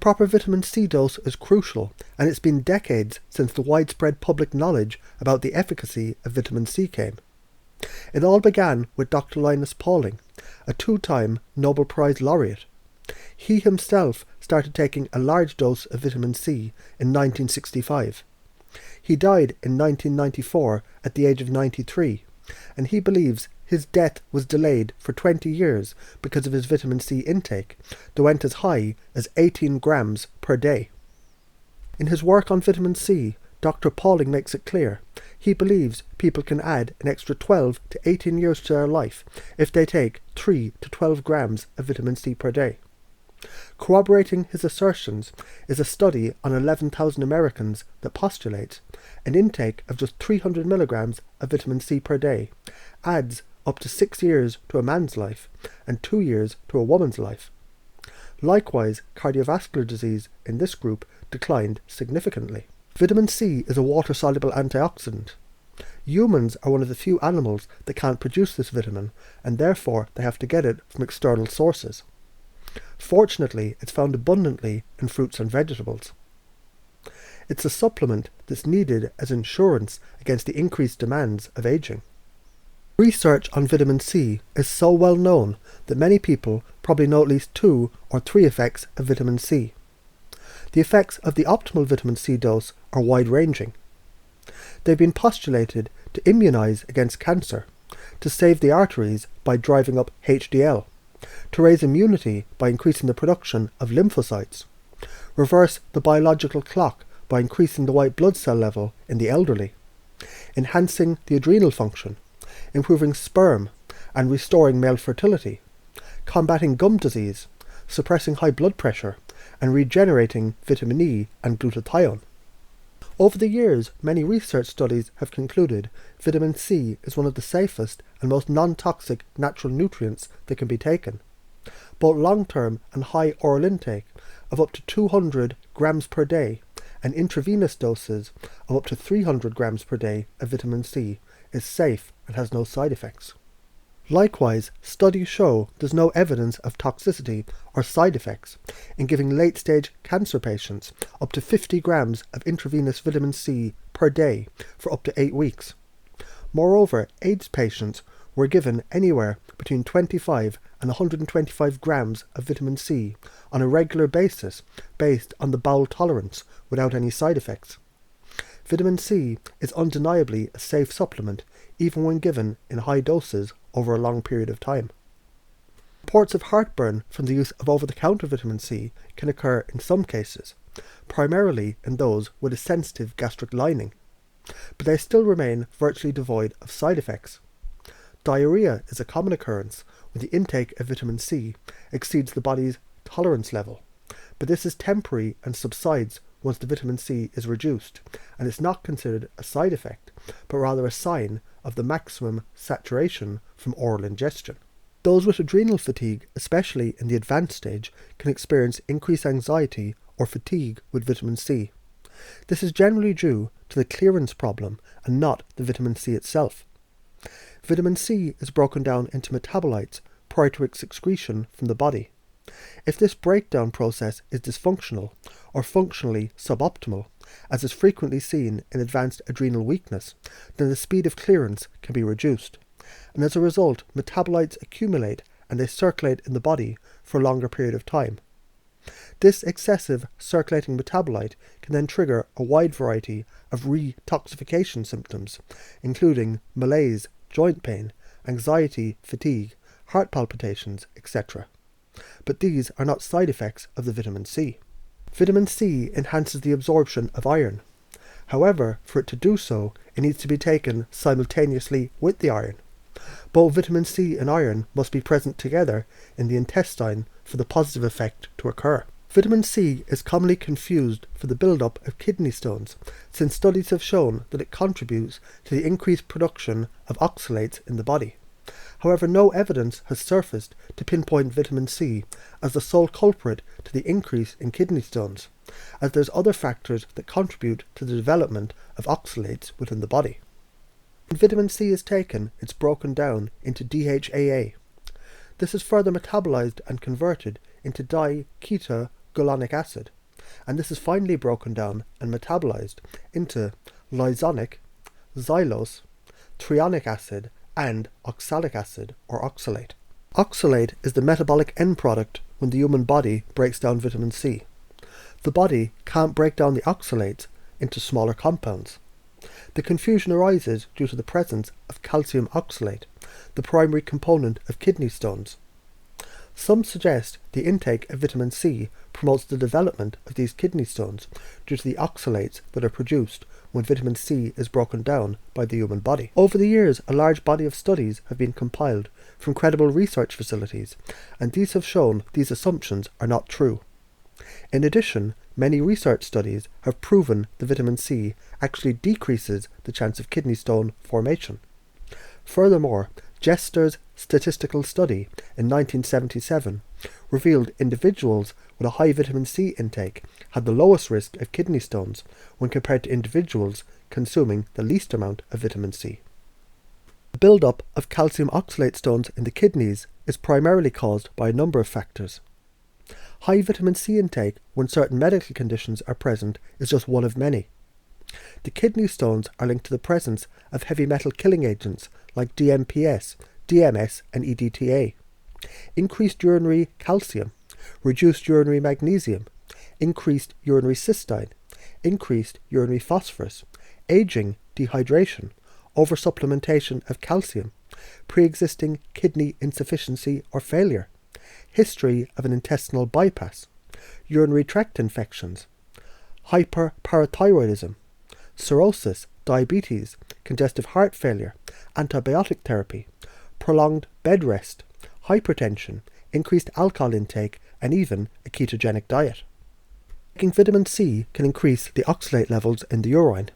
proper vitamin C dose is crucial, and it's been decades since the widespread public knowledge about the efficacy of vitamin C came. It all began with Dr. Linus Pauling, a two-time Nobel Prize laureate. He himself started taking a large dose of vitamin C in 1965. He died in 1994 at the age of 93, and he believes his death was delayed for 20 years because of his vitamin C intake, that went as high as 18 grams per day. In his work on vitamin C, Dr. Pauling makes it clear he believes people can add an extra 12 to 18 years to their life if they take 3 to 12 grams of vitamin C per day. Corroborating his assertions is a study on 11,000 Americans that postulates an intake of just 300 milligrams of vitamin C per day adds up to 6 years to a man's life and 2 years to a woman's life. Likewise, cardiovascular disease in this group declined significantly. Vitamin C is a water-soluble antioxidant. Humans are one of the few animals that can't produce this vitamin, and therefore they have to get it from external sources. Fortunately, it's found abundantly in fruits and vegetables. It's a supplement that's needed as insurance against the increased demands of aging. Research on vitamin C is so well known that many people probably know at least 2 or 3 effects of vitamin C. The effects of the optimal vitamin C dose are wide-ranging. They've been postulated to immunize against cancer, to save the arteries by driving up HDL, to raise immunity by increasing the production of lymphocytes, reverse the biological clock by increasing the white blood cell level in the elderly, enhancing the adrenal function, improving sperm and restoring male fertility, combating gum disease, suppressing high blood pressure, and regenerating vitamin E and glutathione. Over the years, many research studies have concluded vitamin C is one of the safest and most non-toxic natural nutrients that can be taken. Both long-term and high oral intake of up to 200 grams per day and intravenous doses of up to 300 grams per day of vitamin C is safe and has no side effects. Likewise, studies show there's no evidence of toxicity or side effects in giving late-stage cancer patients up to 50 grams of intravenous vitamin C per day for up to 8 weeks. Moreover, AIDS patients were given anywhere between 25 and 125 grams of vitamin C on a regular basis based on the bowel tolerance without any side effects. Vitamin C is undeniably a safe supplement even when given in high doses over a long period of time. Reports of heartburn from the use of over-the-counter vitamin C can occur in some cases, primarily in those with a sensitive gastric lining, but they still remain virtually devoid of side effects. Diarrhea is a common occurrence when the intake of vitamin C exceeds the body's tolerance level, but this is temporary and subsides once the vitamin C is reduced, and it's not considered a side effect, but rather a sign of the maximum saturation from oral ingestion. Those with adrenal fatigue, especially in the advanced stage, can experience increased anxiety or fatigue with vitamin C. This is generally due to the clearance problem and not the vitamin C itself. Vitamin C is broken down into metabolites prior to its excretion from the body. If this breakdown process is dysfunctional or functionally suboptimal, as is frequently seen in advanced adrenal weakness, then the speed of clearance can be reduced, and as a result metabolites accumulate and they circulate in the body for a longer period of time. This excessive circulating metabolite can then trigger a wide variety of retoxification symptoms, including malaise, joint pain, anxiety, fatigue, heart palpitations, etc. But these are not side effects of the vitamin C. Vitamin C enhances the absorption of iron. However, for it to do so, it needs to be taken simultaneously with the iron. Both vitamin C and iron must be present together in the intestine for the positive effect to occur. Vitamin C is commonly confused for the buildup of kidney stones, since studies have shown that it contributes to the increased production of oxalates in the body. However, no evidence has surfaced to pinpoint vitamin C as the sole culprit to the increase in kidney stones, as there's other factors that contribute to the development of oxalates within the body. When vitamin C is taken, it's broken down into DHAA. This is further metabolized and converted into diketogulonic acid. and this is finally broken down and metabolized into lysonic, xylose, trionic acid, and oxalic acid or oxalate. Oxalate is the metabolic end product when the human body breaks down vitamin C. The body can't break down the oxalates into smaller compounds. The confusion arises due to the presence of calcium oxalate, the primary component of kidney stones. Some suggest the intake of vitamin C promotes the development of these kidney stones due to the oxalates that are produced when vitamin C is broken down by the human body. Over the years, a large body of studies have been compiled from credible research facilities, and these have shown these assumptions are not true. In addition, many research studies have proven the vitamin C actually decreases the chance of kidney stone formation. Furthermore, Jester's statistical study in 1977 revealed individuals with a high vitamin C intake had the lowest risk of kidney stones when compared to individuals consuming the least amount of vitamin C. The build-up of calcium oxalate stones in the kidneys is primarily caused by a number of factors. High vitamin C intake when certain medical conditions are present is just one of many. The kidney stones are linked to the presence of heavy metal killing agents like DMPS, DMS and EDTA. Increased urinary calcium, reduced urinary magnesium, increased urinary cystine, increased urinary phosphorus, aging, dehydration, oversupplementation of calcium, pre-existing kidney insufficiency or failure, history of an intestinal bypass, urinary tract infections, hyperparathyroidism, cirrhosis, diabetes, congestive heart failure, antibiotic therapy, prolonged bed rest, hypertension, increased alcohol intake, and even a ketogenic diet. Taking vitamin C can increase the oxalate levels in the urine.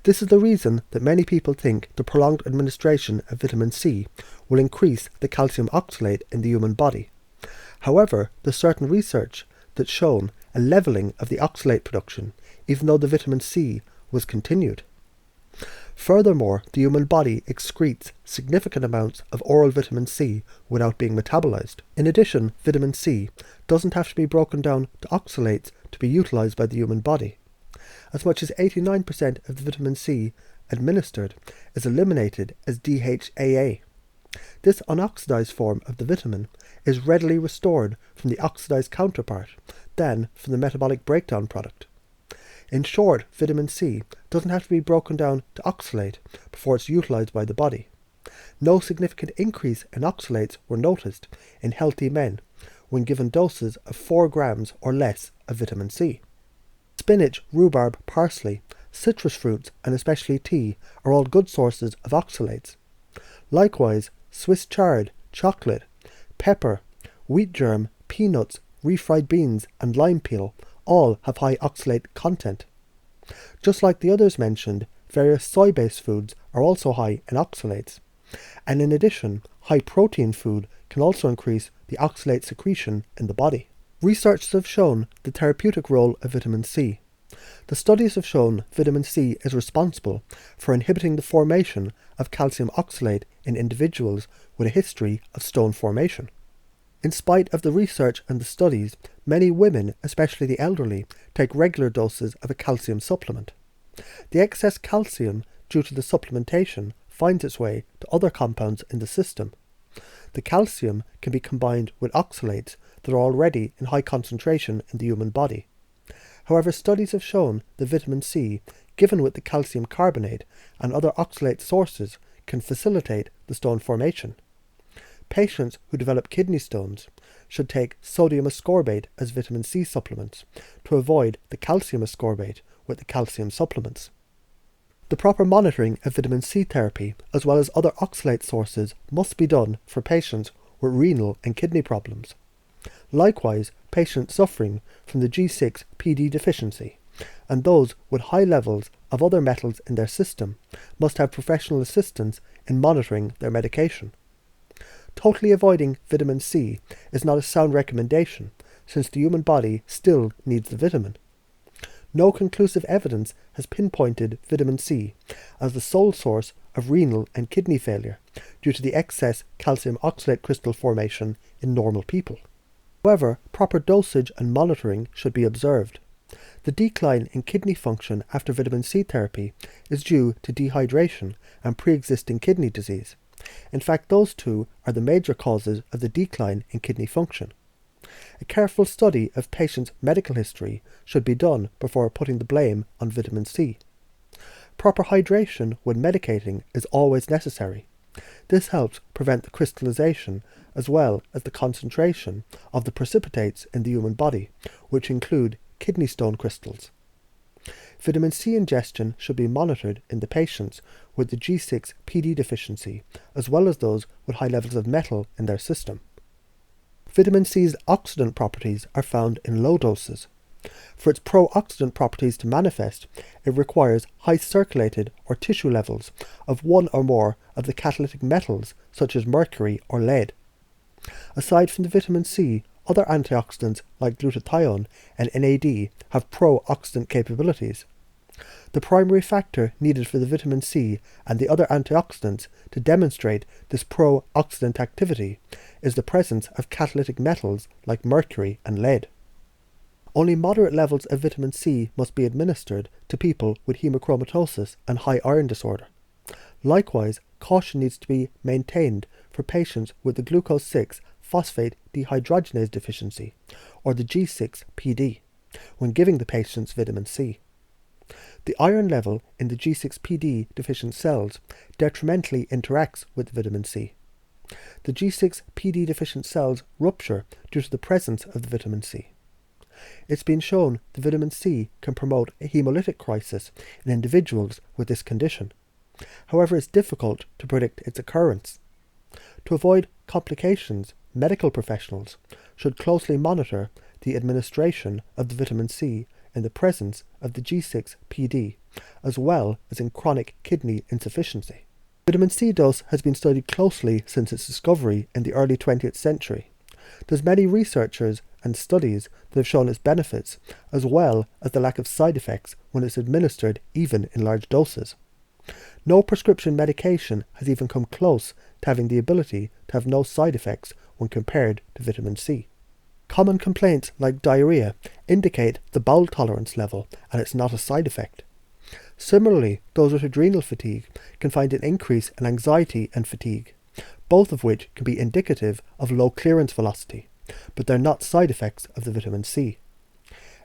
This is the reason that many people think the prolonged administration of vitamin C will increase the calcium oxalate in the human body. However, there's certain research that's shown a levelling of the oxalate production, even though the vitamin C was continued. Furthermore, the human body excretes significant amounts of oral vitamin C without being metabolized. In addition, vitamin C doesn't have to be broken down to oxalates to be utilized by the human body. As much as 89% of the vitamin C administered is eliminated as DHAA. This unoxidized form of the vitamin is readily restored from the oxidized counterpart than from the metabolic breakdown product. In short, vitamin C doesn't have to be broken down to oxalate before it's utilized by the body. No significant increase in oxalates were noticed in healthy men when given doses of 4 grams or less of vitamin C. Spinach, rhubarb, parsley, citrus fruits, and especially tea are all good sources of oxalates. Likewise, Swiss chard, chocolate, pepper, wheat germ, peanuts, refried beans, and lime peel all have high oxalate content. Just like the others mentioned, various soy-based foods are also high in oxalates. And in addition, high-protein food can also increase the oxalate secretion in the body. Researchers have shown the therapeutic role of vitamin C. The studies have shown vitamin C is responsible for inhibiting the formation of calcium oxalate in individuals with a history of stone formation. In spite of the research and the studies, many women, especially the elderly, take regular doses of a calcium supplement. The excess calcium due to the supplementation finds its way to other compounds in the system. The calcium can be combined with oxalates that are already in high concentration in the human body. However, studies have shown that vitamin C, given with the calcium carbonate and other oxalate sources, can facilitate the stone formation. Patients who develop kidney stones should take sodium ascorbate as vitamin C supplements to avoid the calcium ascorbate with the calcium supplements. The proper monitoring of vitamin C therapy as well as other oxalate sources must be done for patients with renal and kidney problems. Likewise, patients suffering from the G6PD deficiency and those with high levels of other metals in their system must have professional assistance in monitoring their medication. Totally avoiding vitamin C is not a sound recommendation, since the human body still needs the vitamin. No conclusive evidence has pinpointed vitamin C as the sole source of renal and kidney failure due to the excess calcium oxalate crystal formation in normal people. However, proper dosage and monitoring should be observed. The decline in kidney function after vitamin C therapy is due to dehydration and pre-existing kidney disease. In fact, those two are the major causes of the decline in kidney function. A careful study of patients' medical history should be done before putting the blame on vitamin C. Proper hydration when medicating is always necessary. This helps prevent the crystallization as well as the concentration of the precipitates in the human body, which include kidney stone crystals. Vitamin C ingestion should be monitored in the patients with the G6PD deficiency, as well as those with high levels of metal in their system. Vitamin C's oxidant properties are found in low doses. For its pro-oxidant properties to manifest, it requires high circulated or tissue levels of one or more of the catalytic metals such as mercury or lead. Aside from the vitamin C, other antioxidants like glutathione and NAD have pro-oxidant capabilities. The primary factor needed for the vitamin C and the other antioxidants to demonstrate this pro-oxidant activity is the presence of catalytic metals like mercury and lead. Only moderate levels of vitamin C must be administered to people with hemochromatosis and high iron disorder. Likewise, caution needs to be maintained for patients with the glucose 6-phosphate dehydrogenase deficiency, or the G6PD, when giving the patients vitamin C. The iron level in the G6PD deficient cells detrimentally interacts with vitamin C. The G6PD deficient cells rupture due to the presence of the vitamin C. It's been shown that vitamin C can promote a hemolytic crisis in individuals with this condition. However, it's difficult to predict its occurrence. To avoid complications, medical professionals should closely monitor the administration of the vitamin C in the presence of the G6PD, as well as in chronic kidney insufficiency. Vitamin C dose has been studied closely since its discovery in the early 20th century. There's many researchers and studies that have shown its benefits, as well as the lack of side effects when it's administered even in large doses. No prescription medication has even come close to having the ability to have no side effects when compared to vitamin C. Common complaints like diarrhea indicate the bowel tolerance level, and it's not a side effect. Similarly, those with adrenal fatigue can find an increase in anxiety and fatigue, both of which can be indicative of low clearance velocity, but they're not side effects of the vitamin C.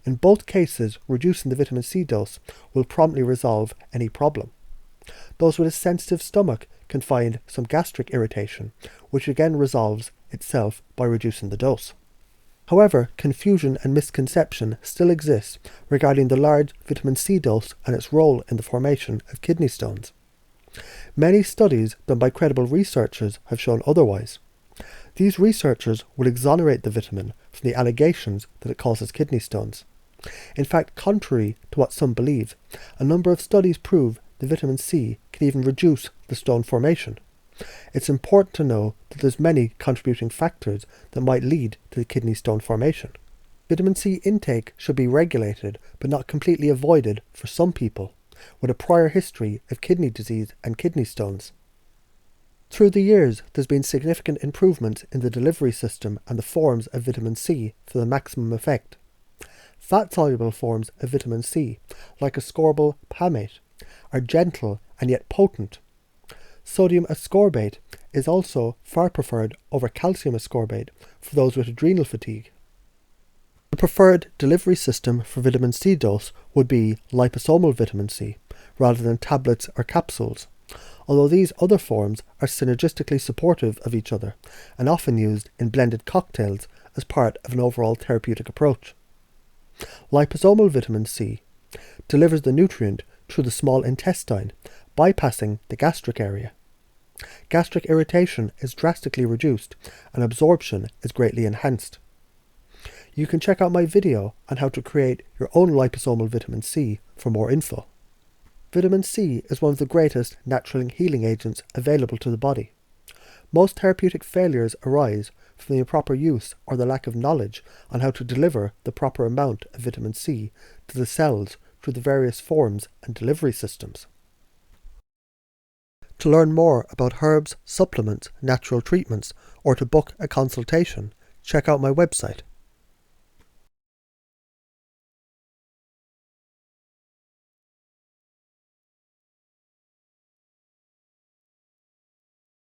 In both cases, reducing the vitamin C dose will promptly resolve any problem. Those with a sensitive stomach can find some gastric irritation, which again resolves itself by reducing the dose. However, confusion and misconception still exists regarding the large vitamin C dose and its role in the formation of kidney stones. Many studies done by credible researchers have shown otherwise. These researchers will exonerate the vitamin from the allegations that it causes kidney stones. In fact, contrary to what some believe, a number of studies prove that vitamin C can even reduce the stone formation. It's important to know that there's many contributing factors that might lead to the kidney stone formation. Vitamin C intake should be regulated but not completely avoided for some people with a prior history of kidney disease and kidney stones. Through the years, there's been significant improvements in the delivery system and the forms of vitamin C for the maximum effect. Fat-soluble forms of vitamin C, like ascorbyl palmate, are gentle and yet potent. Sodium ascorbate is also far preferred over calcium ascorbate for those with adrenal fatigue. The preferred delivery system for vitamin C dose would be liposomal vitamin C, rather than tablets or capsules, although these other forms are synergistically supportive of each other and often used in blended cocktails as part of an overall therapeutic approach. Liposomal vitamin C delivers the nutrient through the small intestine, bypassing the gastric area. Gastric irritation is drastically reduced and absorption is greatly enhanced. You can check out my video on how to create your own liposomal vitamin C for more info. Vitamin C is one of the greatest natural healing agents available to the body. Most therapeutic failures arise from the improper use or the lack of knowledge on how to deliver the proper amount of vitamin C to the cells through the various forms and delivery systems. To learn more about herbs, supplements, natural treatments, or to book a consultation, check out my website.